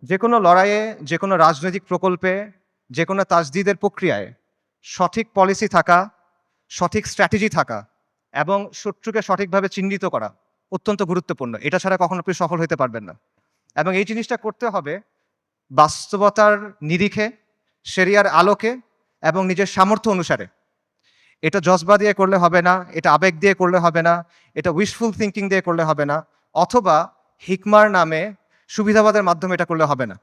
যে কোনো লড়াইয়ে, যে কোনো রাজনৈতিক প্রকল্পে, যে কোনো তাজদিদের প্রক্রিয়ায় সঠিক পলিসি থাকা, সঠিক স্ট্র্যাটেজি থাকা এবং শত্রুকে সঠিকভাবে চিহ্নিত করা অত্যন্ত গুরুত্বপূর্ণ। এটা ছাড়া কখনো আপনি সফল হতে পারবেন না। এবং এই জিনিসটা করতে হবে বাস্তবতার নিরিখে, শরিয়ার আলোকে এবং নিজের সামর্থ্য অনুসারে। এটা জজবা দিয়ে করলে হবে না, এটা আবেগ দিয়ে করলে হবে না, এটা উইশফুল থিংকিং দিয়ে করলে হবে না, অথবা হিকমার নামে সুবিধাবাদের মাধ্যমে এটা করলে হবে না।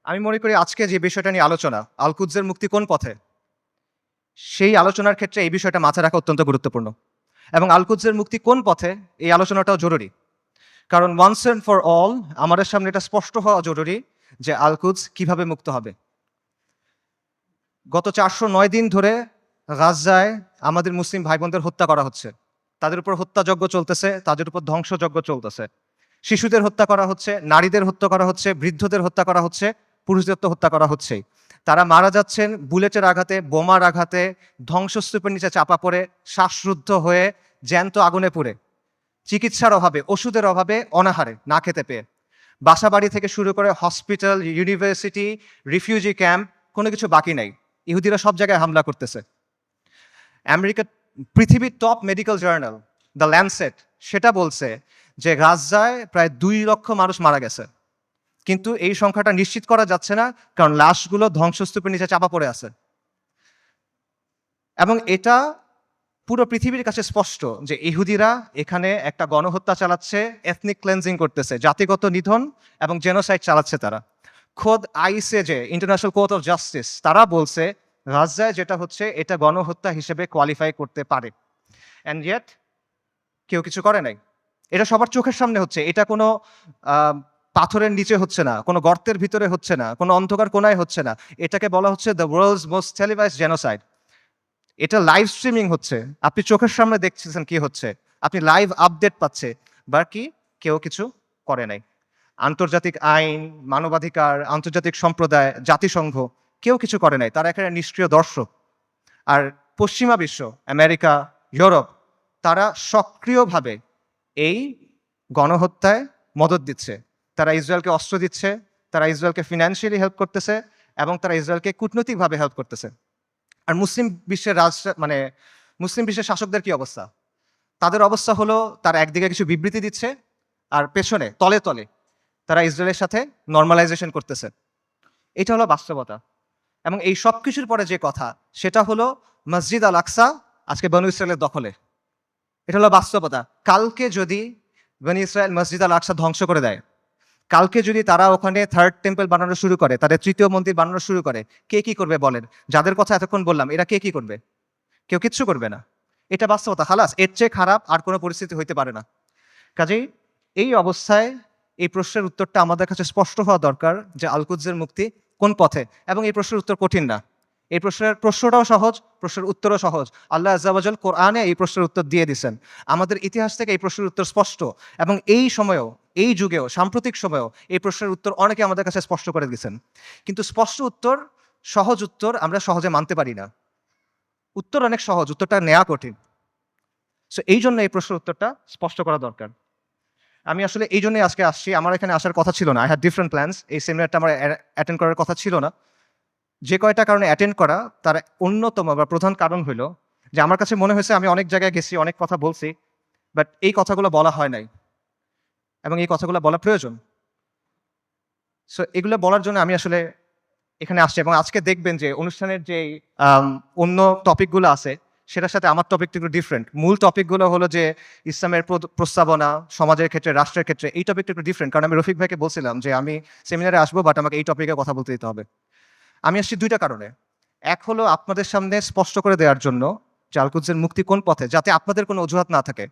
আমি মনে করি আজকে যে বিষয়টা নিয়ে আলোচনা, আল কুদসের মুক্তি কোন পথে, সেই আলোচনার ক্ষেত্রে এই বিষয়টা মাথায় রাখা অত্যন্ত গুরুত্বপূর্ণ। এবং আল কুদসের মুক্তি কোন পথে, এই আলোচনাটাও জরুরি। কারণ ওয়ান্স অ্যান্ড ফর অল আমাদের সামনে এটা স্পষ্ট হওয়া জরুরি যে আল কুদস কিভাবে মুক্ত হবে। গত 409 দিন ধরে গাজায় আমাদের মুসলিম ভাই বোনদের হত্যা করা হচ্ছে, তাদের উপর হত্যাযজ্ঞ চলতেছে, তাদের উপর ধ্বংসযজ্ঞ চলতেছে। শিশুদের হত্যা করা হচ্ছে, নারীদের হত্যা করা হচ্ছে, বৃদ্ধদের হত্যা করা হচ্ছে, পুরুষদের তো হত্যা করা হচ্ছেই। তারা মারা যাচ্ছেন বুলেটের আঘাতে, বোমার আঘাতে, ধ্বংসস্তূপের নিচে চাপা পড়ে, শ্বাসরুদ্ধ হয়ে, জ্যান্ত আগুনে পুড়ে, চিকিৎসার অভাবে, ওষুধের অভাবে, অনাহারে, না খেতে পেয়ে। বাসা বাড়ি থেকে শুরু করে হসপিটাল, ইউনিভার্সিটি, রিফিউজি ক্যাম্প, কোনো কিছু বাকি নাই। ইহুদিরা সব জায়গায় হামলা করতেছে। আমেরিকা, পৃথিবীর top medical journal the Landsat সেটা বলছে যে গাজায় প্রায় 2 লক্ষ মানুষ মারা গেছে, কিন্তু এই সংখ্যাটা নিশ্চিত করা যাচ্ছে না, কারণ লাশগুলো ধ্বংসস্তূপের নিচে চাপা পড়ে আছে। এবং এটা পুরো পৃথিবীর কাছে স্পষ্ট যে ইহুদিরা এখানে একটা গণহত্যা চালাচ্ছে, এথনিক ক্লেন্সিং করতেছে, জাতিগত নিধন এবং জেনোসাইড চালাচ্ছে তারা। খোদ ICJ, international court of justice, তারা বলছে গাজায় যেটা হচ্ছে এটা গণহত্যা হিসেবে কোয়ালিফাই করতে পারে। অ্যান্ড ইয়েট কেউ কিছু করে নাই। এটা সবার চোখের সামনে হচ্ছে, এটা কোনো পাথরের নিচে হচ্ছে না, কোনো গর্তের ভিতরে হচ্ছে না, কোনো অন্ধকার কোনায় হচ্ছে না। এটাকে বলা হচ্ছে the world's most televised genocide. এটা লাইভ স্ট্রিমিং হচ্ছে, আপনি চোখের সামনে দেখছেন কি হচ্ছে, আপনি লাইভ আপডেট পাচ্ছে, বাকি কেউ কিছু করে নাই। আন্তর্জাতিক আইন, মানবাধিকার, আন্তর্জাতিক সম্প্রদায়, জাতিসংঘ কেউ কিছু করে নাই, তারা এখানে নিষ্ক্রিয় দর্শক। আর পশ্চিমা বিশ্ব, আমেরিকা, ইউরোপ, তারা সক্রিয়ভাবে এই গণহত্যায় মদত দিচ্ছে। তারা ইসরায়েলকে অস্ত্র দিচ্ছে, তারা ইসরায়েলকে ফিনান্সিয়ালি হেল্প করতেছে এবং তারা ইসরায়েলকে কূটনৈতিকভাবে হেল্প করতেছে। আর মুসলিম বিশ্বের মুসলিম বিশ্বের শাসকদের কি অবস্থা? তাদের অবস্থা হলো তারা একদিকে কিছু বিবৃতি দিচ্ছে আর পেছনে তলে তলে তারা ইসরায়েলের সাথে নর্মালাইজেশন করতেছে। এটা হলো বাস্তবতা। এবং এই সব কিছুর পরে যে কথা, সেটা হলো মসজিদ আল আকসা আজকে বনু ইসরায়েলের দখলে। এটা হলো বাস্তবতা। কালকে যদি বনি ইসরায়েল মসজিদ আল আকসা ধ্বংস করে দেয়, কালকে যদি তারা ওখানে থার্ড টেম্পল বানানো শুরু করে, তাদের তৃতীয় মন্দির বানানো শুরু করে, কে কি করবে বলেন? যাদের কথা এতক্ষণ বললাম, এরা কে কি করবে? কেউ কিচ্ছু করবে না। এটা বাস্তবতা। খালাস, এর চেয়ে খারাপ আর কোনো পরিস্থিতি হইতে পারে না। কাজেই এই অবস্থায় এই প্রশ্নের উত্তরটা আমাদের কাছে স্পষ্ট হওয়া দরকার যে আল কুদসের মুক্তি কোন পথে। এবং এই প্রশ্নের উত্তর কঠিন না, এই প্রশ্নটাও সহজ, প্রশ্নের উত্তরও সহজ। আল্লাহ আজ্জা ওয়া জাল কোরআনে এই প্রশ্নের উত্তর দিয়ে দিয়েছেন। আমাদের ইতিহাস থেকে এই প্রশ্নের উত্তর স্পষ্ট, এবং এই সময়েও, এই যুগেও, সাম্প্রতিক সময়েও এই প্রশ্নের উত্তর অনেকে আমাদের কাছে স্পষ্ট করে দিয়েছেন। কিন্তু স্পষ্ট উত্তর, সহজ উত্তর আমরা সহজে মানতে পারি না। উত্তর অনেক সহজ, উত্তরটা নেওয়া কঠিন। সো এই জন্য এই প্রশ্নের উত্তরটা স্পষ্ট করা দরকার। আমি আসলে এই জন্যই আজকে আসছি। আমার এখানে আসার কথা ছিল না। I had different plans. এই সেমিনারটা আমার অ্যাটেন্ড করার কথা ছিল না। যে কয়টা কারণে অ্যাটেন্ড করা, তার অন্যতম বা প্রধান কারণ হলো যে আমার কাছে মনে হয়েছে আমি অনেক জায়গায় গেছি, অনেক কথা বলছি, বাট এই কথাগুলো বলা হয় নাই এবং এই কথাগুলো বলা প্রয়োজন। সো এগুলো বলার জন্য আমি আসলে এখানে আসছি। এবং আজকে দেখবেন যে অনুষ্ঠানের যে অন্য টপিকগুলো আছে, সেটার সাথে আমার টপিকটা একটু ডিফারেন্ট। মূল টপিকগুলো হলো যে ইসলামের প্রস্তাবনা, সমাজের ক্ষেত্রে, রাষ্ট্রের ক্ষেত্রে। এই টপিকটা একটু ডিফারেন্ট, কারণ আমি রফিক ভাইকে বলছিলাম যে আমি সেমিনারে আসবো, বাট আমাকে এই টপিকে কথা বলতে দিতে হবে। আমি আসছি দুইটা কারণে। এক হলো আপনাদের সামনে স্পষ্ট করে দেওয়ার জন্য যে আল কুদসের মুক্তি কোন পথে, যাতে আপনাদের কোনো অজুহাত না থাকে।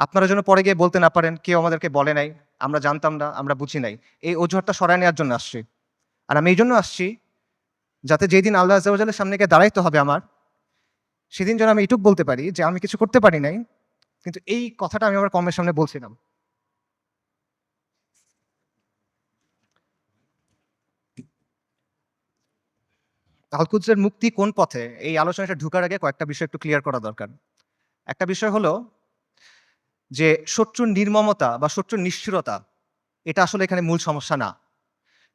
আপনারা যেন পরে গিয়ে বলতে না পারেন কেউ আমাদেরকে বলে নাই, আমরা জানতাম না, আমরা বুঝি নাই। এই অজুহাতটা সরায় নেওয়ার জন্য আসছি। আর আমি এই জন্য আসছি যাতে যেই দিন আল্লাহ আজ্জা ওয়া জালের সামনে গিয়ে দাঁড়াইতে হবে আমার, সেদিন যেন আমি এটুক বলতে পারি যে আমি কিছু করতে পারি নাই, কিন্তু এই কথাটা আমি আমার কমের সামনে বলছিলাম। আল কুদসের মুক্তি কোন পথে, এই আলোচনাটা ঢুকার আগে কয়েকটা বিষয় একটু ক্লিয়ার করা দরকার। একটা বিষয় হলো যে শত্রুর নির্মমতা বা শত্রুর নিষ্ঠুরতা, এটা আসলে এখানে মূল সমস্যা না,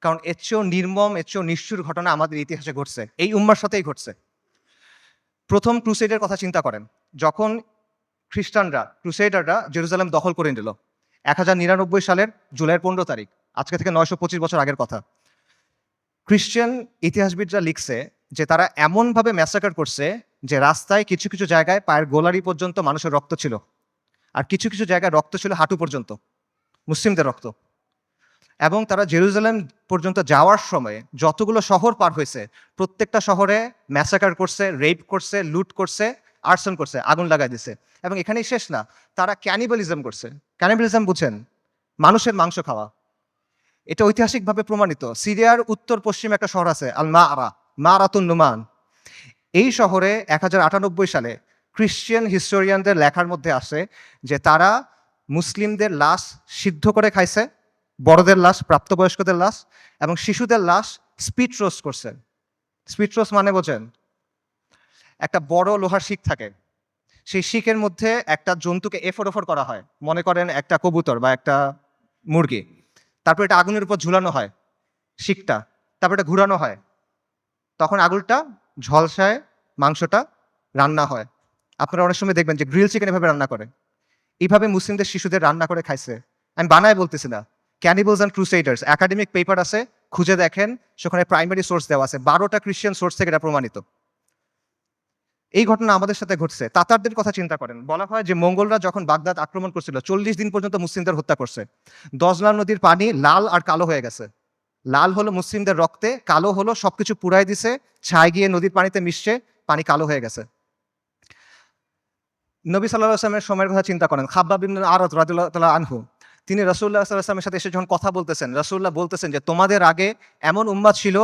কারণ এর চেয়েও নির্মম, এর চেয়েও নিষ্ঠুর ঘটনা আমাদের ইতিহাসে ঘটছে, এই উম্মার সাথেই ঘটছে। প্রথম ক্রুসেডের কথা চিন্তা করেন, যখন ক্রুসেডাররা জেরুজালেম দখল করে নিল 1099 সালের জুলাইয়ের 15 তারিখ, আজকে থেকে 925 বছর আগের কথা। খ্রিস্টান ইতিহাসবিদরা লিখছে যে তারা এমনভাবে ম্যাসাকার করছে যে রাস্তায় কিছু কিছু জায়গায় পায়ের গোলারি পর্যন্ত মানুষের রক্ত ছিল, আর কিছু কিছু জায়গায় রক্ত ছিল হাঁটু পর্যন্ত, মুসলিমদের রক্ত। এবং তারা জেরুজালেম পর্যন্ত যাওয়ার সময় যতগুলো শহর পার হয়েছে প্রত্যেকটা শহরে ম্যাসাকার করছে, রেপ করছে, লুট করছে, আর্সন করছে, আগুন লাগাই দিছে। এবং এখানেই শেষ না, তারা ক্যানিবালিজম করছে। ক্যানিবালিজম বুঝেন? মানুষের মাংস খাওয়া। এটা ঐতিহাসিকভাবে প্রমাণিত। সিরিয়ার উত্তর পশ্চিমে একটা শহর আছে আল মারাতুন নুমান। এই শহরে 1098 সালে খ্রিশ্চিয়ান হিস্টোরিয়ানদের লেখার মধ্যে আসে যে তারা মুসলিমদের লাশ সিদ্ধ করে খাইছে, বড়দের লাশ, প্রাপ্তবয়স্কদের লাশ এবং শিশুদের লাশ স্পিড রোস্ট করছে। স্পিড রোস্ট মানে বোঝেন? একটা বড় লোহার শিক থাকে, সেই শিকের মধ্যে একটা জন্তুকে এফর ওফর করা হয়, মনে করেন একটা কবুতর বা একটা মুরগি, তারপর এটা আগুনের উপর ঝুলানো হয় শিকটা, তারপর এটা ঘুরানো হয়, তখন আগুনটা ঝলসায় মাংসটা রান্না হয়। আপনারা অনেক সময় দেখবেন যে গ্রিল চিকেন এভাবে রান্না করে। এইভাবে মুসলিমদের শিশুদের রান্না করে খাইছে। আমি বানায় বলতেছি না, ক্যানিবলস অ্যান্ড ক্রুসেডার্স একাডেমিক পেপার আছে, খুঁজে দেখেন, সেখানে প্রাইমারি সোর্স দেওয়া আছে, 12টা খ্রিস্টান সোর্স থেকে এটা প্রমাণিত। এই ঘটনা আমাদের সাথে ঘটছে। তাতারদের কথা চিন্তা করেন, বলা হয় যে মঙ্গলরা যখন বাগদাদ আক্রমণ করছিল 40 দিন পর্যন্ত মুসলিমদের হত্যা করছে। দজলা নদীর পানি লাল আর কালো হয়ে গেছে। লাল হলো মুসলিমদের রক্তে, কালো হলো সবকিছু পুড়াই দিছে, ছাই গিয়ে নদীর পানিতে মিশছে, পানি কালো হয়ে গেছে। নবী সাল্লাল্লাহু আলাইহি ওয়াসাল্লামের সময়ের কথা চিন্তা করেন, খাব্বাব ইবনে আরাদ রাদিয়াল্লাহু তাআলা আনহু, তিনি রাসূলুল্লাহ সাল্লাল্লাহু আলাইহি ওয়াসাল্লামের সাথে এসে যখন কথা বলতেছেন, রাসূলুল্লাহ বলতেছেন যে তোমাদের আগে এমন উম্মাত ছিল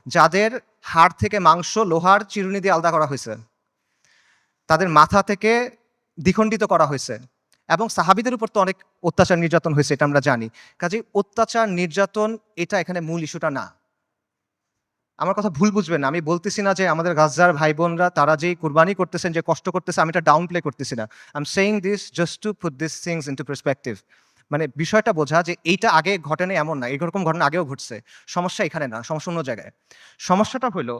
যাদের হাড় থেকে মাংস লোহার চিরুনি দিয়ে আলাদা করা হয়েছে, তাদের মাথা থেকে দ্বিখণ্ডিত করা হয়েছে, এবং সাহাবীদের উপর তো অনেক অত্যাচার নির্যাতন হয়েছে, এটা আমরা জানি। কাজেই অত্যাচার নির্যাতন এটা এখানে মূল ইস্যুটা না। আমার কথা ভুল বুঝবেন না, আমি বলতেছি না যে আমাদের গাজ্জার ভাই বোনরা তারা যেই কুরবানি করতেছেন, যে কষ্ট করতেছে, আমি এটা ডাউন প্লে করতেছি না। I am saying this just to put this things into perspective. মানে বিষয়টা বোঝা যে এইটা আগে ঘটেনি এমন না, এরকম ঘটনা আগেও ঘটছে। সমস্যা এখানে না, সমস্যা অন্য জায়গায়। সমস্যাটা হলো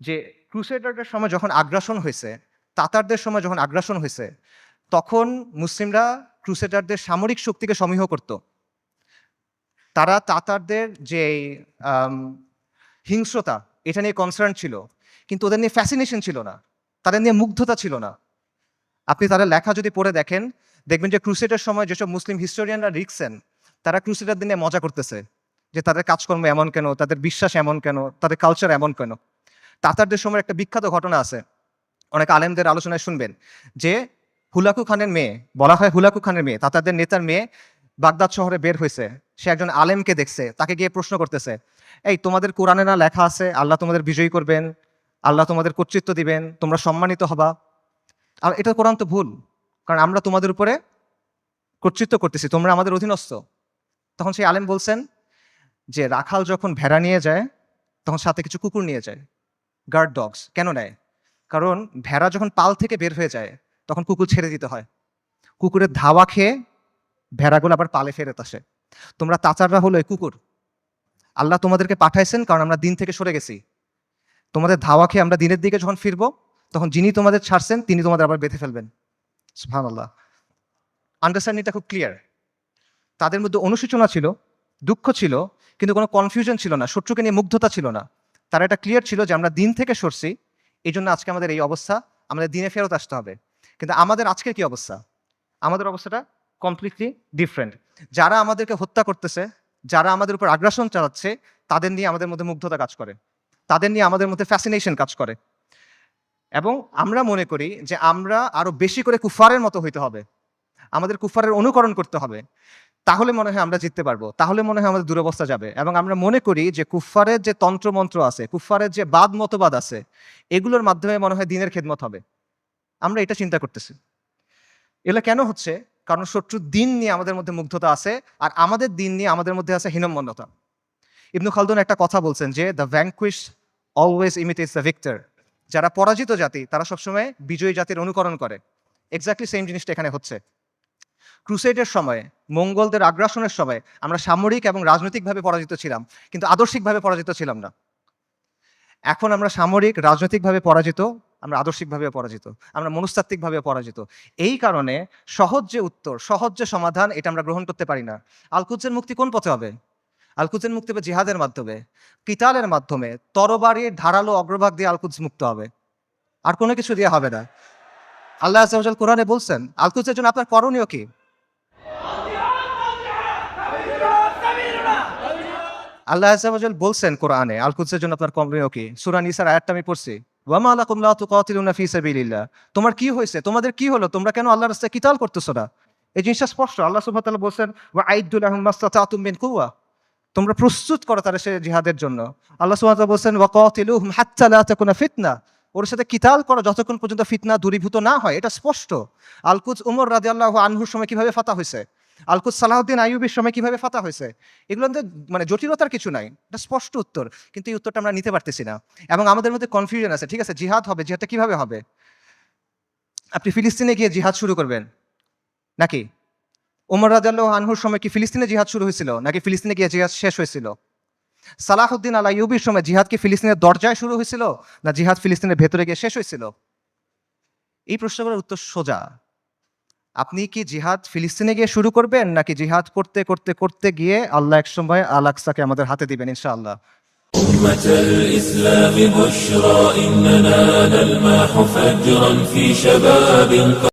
যে ক্রুসেডারদের সময় যখন আগ্রাসন হয়েছে, তাতারদের সময় যখন আগ্রাসন হয়েছে, তখন মুসলিমরা ক্রুসেডারদের সামরিক শক্তিকে সমীহ করত। তারা তাতারদের যে হিংস্রতা, এটা নিয়ে কনসার্ন ছিল, কিন্তু ওদের নিয়ে ফ্যাসিনেশন ছিল না, তাদের নিয়ে মুগ্ধতা ছিল না। আপনি তাদের লেখা যদি পড়ে দেখেন, দেখবেন যে ক্রুসেডের সময় যেসব মুসলিম হিস্টোরিয়ানরা লিখছেন, তারা ক্রুসেডারদের নিয়ে মজা করতেছে যে তাদের কাজকর্ম এমন কেন, তাদের বিশ্বাস এমন কেন, তাদের কালচার এমন কেন। তাতারদের সময় একটা বিখ্যাত ঘটনা আছে, অনেক আলেমদের আলোচনায় শুনবেন, যে হুলাকু খানের মেয়ে, বলা হয় হুলাকু খানের মেয়ে, তাতারদের নেতার মেয়ে বাগদাদ শহরে বের হয়েছে, সে একজন আলেমকে দেখছে, তাকে গিয়ে প্রশ্ন করতেছে, এই তোমাদের কোরআনে না লেখা আছে আল্লাহ তোমাদের বিজয়ী করবেন, আল্লাহ তোমাদের কর্তৃত্ব দিবেন, তোমরা সম্মানিত হবা? আর এটা কোরআন তো ভুল, কারণ আমরা তোমাদের উপরে কর্তৃত্ব করতেছি, তোমরা আমাদের অধীনস্থ। তখন সেই আলেম বলছেন যে রাখাল যখন ভেড়া নিয়ে যায় তখন সাথে কিছু কুকুর নিয়ে যায়, গার্ড ডগস। কেন নেয়? কারণ ভেড়া যখন পাল থেকে বের হয়ে যায় তখন কুকুর ছেড়ে দিতে হয়, কুকুরের ধাওয়া খেয়ে ভেড়াগুলো আবার পালে ফেরত আসে। তোমরা তাচাররা হলো এই কুকুর, আল্লাহ তোমাদেরকে পাঠাইছেন কারণ আমরা দিন থেকে সরে গেছি, তোমাদের ধাওয়া খেয়ে আমরা দিনের দিকে যখন ফিরবো তখন যিনি তোমাদের ছাড়ছেন তিনি তোমাদের আবার বেঁধে ফেলবেন। সুবহানাল্লাহ। আন্ডারস্ট্যান্ডিংটা খুব ক্লিয়ার। তাদের মধ্যে অনুশোচনা ছিল, দুঃখ ছিল, কিন্তু কোনো কনফিউশন ছিল না, শত্রুকে নিয়ে মুগ্ধতা ছিল না। তারা এটা ক্লিয়ার ছিল যে আমরা দিন থেকে সরছি, এই জন্য আজকে আমাদের এই অবস্থা, আমাদের দিনে ফেরত আসতে হবে। কিন্তু আমাদের আজকের কি অবস্থা? আমাদের অবস্থাটা কমপ্লিটলি ডিফারেন্ট। যারা আমাদেরকে হত্যা করতেছে, যারা আমাদের উপর আগ্রাসন চালাচ্ছে, তাদের নিয়ে আমাদের মধ্যে মুগ্ধতা কাজ করে, তাদের নিয়ে আমাদের মধ্যে ফ্যাসিনেশন কাজ করে, এবং আমরা মনে করি যে আমরা আরো বেশি করে কুফারের মতো হইতে হবে, আমাদের কুফারের অনুকরণ করতে হবে, তাহলে মনে হয় আমরা জিততে পারবো, তাহলে মনে হয় আমাদের দুরবস্থা যাবে। এবং আমরা মনে করি যে কুফারের যে তন্ত্রমন্ত্র আছে, কুফারের যে বাদ মতবাদ আছে, এগুলোর মাধ্যমে মনে হয় দিনের খেদমত হবে। আমরা এটা চিন্তা করতেছি। এগুলো কেন হচ্ছে? কারণ শত্রুর দিন নিয়ে আমাদের মধ্যে মুগ্ধতা আছে, আর আমাদের দিন নিয়ে আমাদের মধ্যে আছে হীনম্মন্যতা। ইবনু খালদুন একটা কথা বলছেন যে the vanquish always imitates the victor. যারা পরাজিত জাতি তারা সবসময় বিজয়ী জাতির অনুকরণ করে। এক্স্যাক্টলি সেম জিনিসটা এখানে হচ্ছে। ক্রুসেডের সময়, মঙ্গলদের আগ্রাসনের সময় আমরা সামরিক এবং রাজনৈতিকভাবে পরাজিত ছিলাম, কিন্তু আদর্শিকভাবে পরাজিত ছিলাম না। এখন আমরা সামরিক রাজনৈতিকভাবে পরাজিত, আমরা আদর্শিকভাবে পরাজিত, আমরা মনস্তাত্ত্বিকভাবে পরাজিত। এই কারণে সহজ যে উত্তর, সহজ যে সমাধান, এটা আমরা গ্রহণ করতে পারি না। আল কুদসের মুক্তি কোন পথে হবে? আল কুদসের মুক্তি হবে জিহাদের মাধ্যমে, কিতালের মাধ্যমে, তরবারির ধারালো অগ্রভাগ দিয়ে আল কুদস মুক্ত হবে, আর কোনো কিছু দিয়ে হবে না। আল্লাহ আযজা ওয়া জাল কোরআনে বলছেন আল কুদসের জন্য আপনার করণীয় কি? আল্লাহ আযজা ওয়া জাল বলছেন কোরআনে আল কুদসের জন্য আপনার করণীয় কি? সূরা নিসার আয়াতটা আমি পড়ছি, ওয়া মা লাকুম লা তুকাতিলুনা ফি সাবিলিল্লাহ। তোমার কি হয়েছে, তোমাদের কি হলো, তোমরা কেন আল্লাহর রাস্তায় কিতাল করতেছো না? এই জিনিসটা স্পষ্ট। আল্লাহ সুবহানাহু ওয়া তাআলা বলছেন ওয়া আইদ্দু লাহুম মাসতাতাতুম মিন কুওয়া, তোমরা প্রস্তুত করো তাদের সে জিহাদের জন্য। আল্লাহ সুবহানাহু ওয়া তাআলা বলছেন ওয়া কাতিলুহুম হাত্তা লা তাকুনা ফিতনা, ওর সাথে কিতাল করো যতক্ষণ পর্যন্ত ফিতনা দূরীভূত না হয়। এটা স্পষ্ট। আল কুদস উমর রাদিয়াল্লাহু আনহুর সময় কিভাবে ফাতা হয়েছে, আল কুদস সালাহউদ্দিন আইয়ুবীর সময় কিভাবে ফাতা হয়েছে, এগুলোতে মানে জটিলতার কিছু নাই, এটা স্পষ্ট উত্তর। কিন্তু এই উত্তরটা আমরা নিতে পারতেছি না, এবং আমাদের মধ্যে কনফিউশন আছে। ঠিক আছে, জিহাদ হবে, জিহাদটা কিভাবে হবে? আপনি ফিলিস্তিনে গিয়ে জিহাদ শুরু করবেন নাকি? উমর রাদিয়াল্লাহু আনহুর সময় কি ফিলিস্তিনে জিহাদ শুরু হয়েছিল, নাকি ফিলিস্তিনে গিয়ে জিহাদ শেষ হয়েছিল? সালাহউদ্দিন আল আইয়ুবীর সময় জিহাদ কি ফিলিস্তিনের দরজায় শুরু হয়েছিল, না জিহাদ ফিলিস্তিনের ভেতরে গিয়ে শেষ হয়েছিল? এই প্রশ্নগুলোর উত্তর সোজা। আপনি কি জিহাদ ফিলিস্তিনে গিয়ে শুরু করবেন, নাকি জিহাদ করতে করতে করতে গিয়ে আল্লাহ একসময় আল আকসাকে আমাদের হাতে দিবেন ইনশাআল্লাহ? أمة الإسلام بشرى إننا نلمح فجرا في شباب